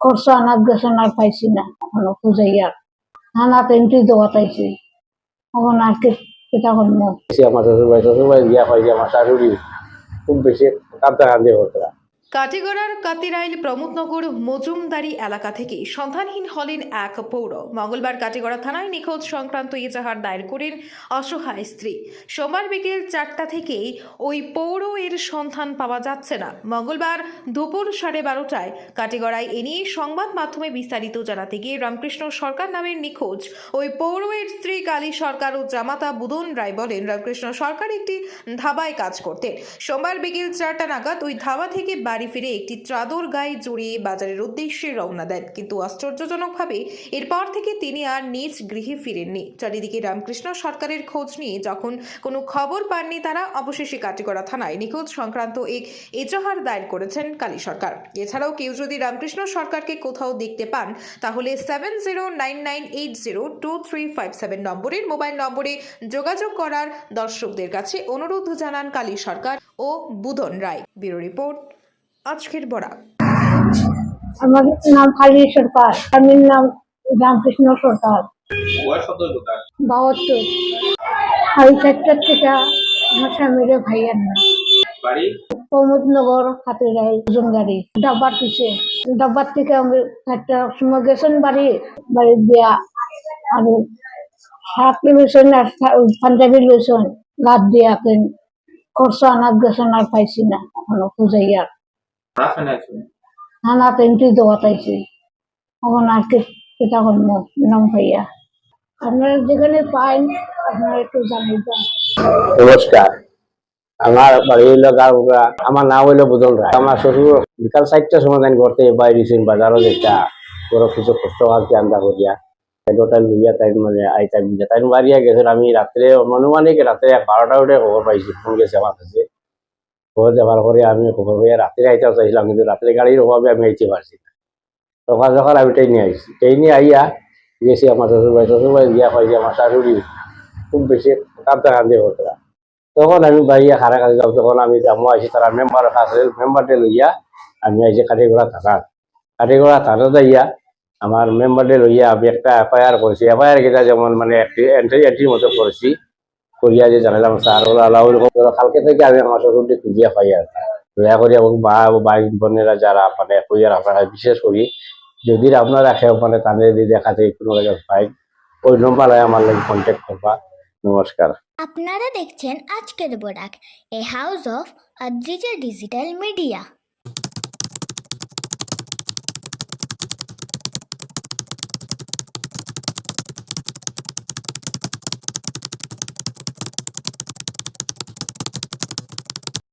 খরচ আনাত গেছে না পাইছি না এখনো খুঁজাইয়া থানাত এন্ট্রি দেওয়াতাইছি এখন আর কেটা করবো। আমার শ্বশুরবাড়ি বিয়া হয় যে আমার শাশুড়ি খুব বেশি কাঁদতে হতো। কাটিগড়ার কাতিরাইল প্রমোদনগর মজুমদারি এলাকা থেকে সন্ধানহীন হলেন এক পৌর। মঙ্গলবার কাটিগড়া থানায় নিখোঁজ সংক্রান্ত এজাহার দায়ের করেন অসহায় স্ত্রী। সোমবার বিকেল 4টা থেকেই ওই পৌর এর সন্ধান পাওয়া যাচ্ছে না। মঙ্গলবার দুপুর 12:30টায় কাটিগড়ায় এ নিয়ে সংবাদ মাধ্যমে বিস্তারিত জানাতে গিয়ে রামকৃষ্ণ সরকার নামের নিখোঁজ ওই পৌর এর স্ত্রী কালী সরকার ও জামাতা বুদন রায় বলেন, রামকৃষ্ণ সরকার একটি ধাবায় কাজ করতেন। সোমবার বিকেল 4টা নাগাদ ওই ধাবা থেকে বাড়ি ফিরে একটি চাদর গায়ে জড়িয়ে বাজারের উদ্দেশ্যে রওনা দেন, কিন্তু আশ্চর্যজনকভাবে এরপর থেকে তিনি আর নিজ গৃহে ফিরেননি। চারিদিকে রামকৃষ্ণ সরকারের খোঁজ নিয়ে যখন কোনো খবর পাননি তারা, অবশেষে কাটিগড়া থানায় নিখোঁজ সংক্রান্ত এক এজাহার দায়ের করেছেন কালী সরকার। এছাড়াও কেউ যদি রামকৃষ্ণ সরকারকে কোথাও দেখতে পান তাহলে 7099802357 নম্বরের মোবাইল নম্বরে যোগাযোগ করার দর্শকদের কাছে অনুরোধ জানান কালী সরকার ও বুদন রায়। ব্যুরো রিপোর্ট, আজকের বরাক। আমার নাম কালী সরকার, স্বামীর নাম রামকৃষ্ণ সরকার। 72 হাই সেক্টর থেকে আমার স্বামীর ভাইয়ের নাম প্রমোদনগর কাতিরাইল জুমগাড়ি ডাব্বার পিছে। ডাব্বার থেকে আমি একটা সময় গেছেন বাড়ির বিয়া আর শাক লইছেন আর পাঞ্জাবি লইছেন গাদ দিয়া খরচ আনাত গেছেন আর পাইছি না এখনো খুঁজাইয়া থানাত এন্ট্রি দেওয়াতাইছি এখন আর কেটা করবো নাম পাইয়া। আপনারা যেখানে পাইন আপনারা একটু জানাইবেন। নমস্কার, আমার বাড়ি হইল গাঁওগা, আমার নাম হইল বুদন রায়। আমার শ্বশুর বিকাল 4টার সময় ঘরতে বাইরে বাজারও যেটা বড় কিছু কষ্ট আনতে আন্দা করিয়া টাইম লইয়া তাই মানে আইতাম তাই বাড়িয়া গেছিল। আমি রাত্রে অনুমানিক রাত্রে 12টা উঠে খবর পাইছি, ফোন গেছে আমার কাছে। খবর যাওয়ার পরে আমি খবর পাইয়া রাত্রে আইতে চাইছিলাম, কিন্তু রাত্রে গাড়ির অভাবে আমি আইতে পারছি না। সকাল সকাল আমি ট্রেনে আইছি, ট্রেনে আইয়া গেছি আমার শ্বশুরবাড়ি বিয়া হয় যে আমার শাশুড়ি খুব বেশি কাঁদতে হতো। তখন আমি বাইয়া খারা কাছে যাও, তখন আমি যাবো আইসি তারা মেম্বারের কাছে, মেম্বারটা লইয়া আমি আইসি কাঠিগড়া থানা যাইয়া আমার মেম্বারটা লইয়া আমি একটা এফআইআর করেছি। এফআইআর কেটা যেমন মানে এন্ট্রির মতো করেছি, করিয়া যে জানালাম স্যার কালকে থেকে আমি আমার শ্বশুরটি খুঁজিয়া পাই আর দয়া করি। এবং ভাই বোনেরা যারা মানে কইয়ার আপনারা বিশেষ করি যদি আপনারা মানে তাদের যদি দেখা যায় কোনো পাই ওই নম্বরে আমার লাগে কন্ট্যাক্ট করবা। নমস্কার। আপনারা দেখছেন আজকের Barak, a house of Adrija digital media.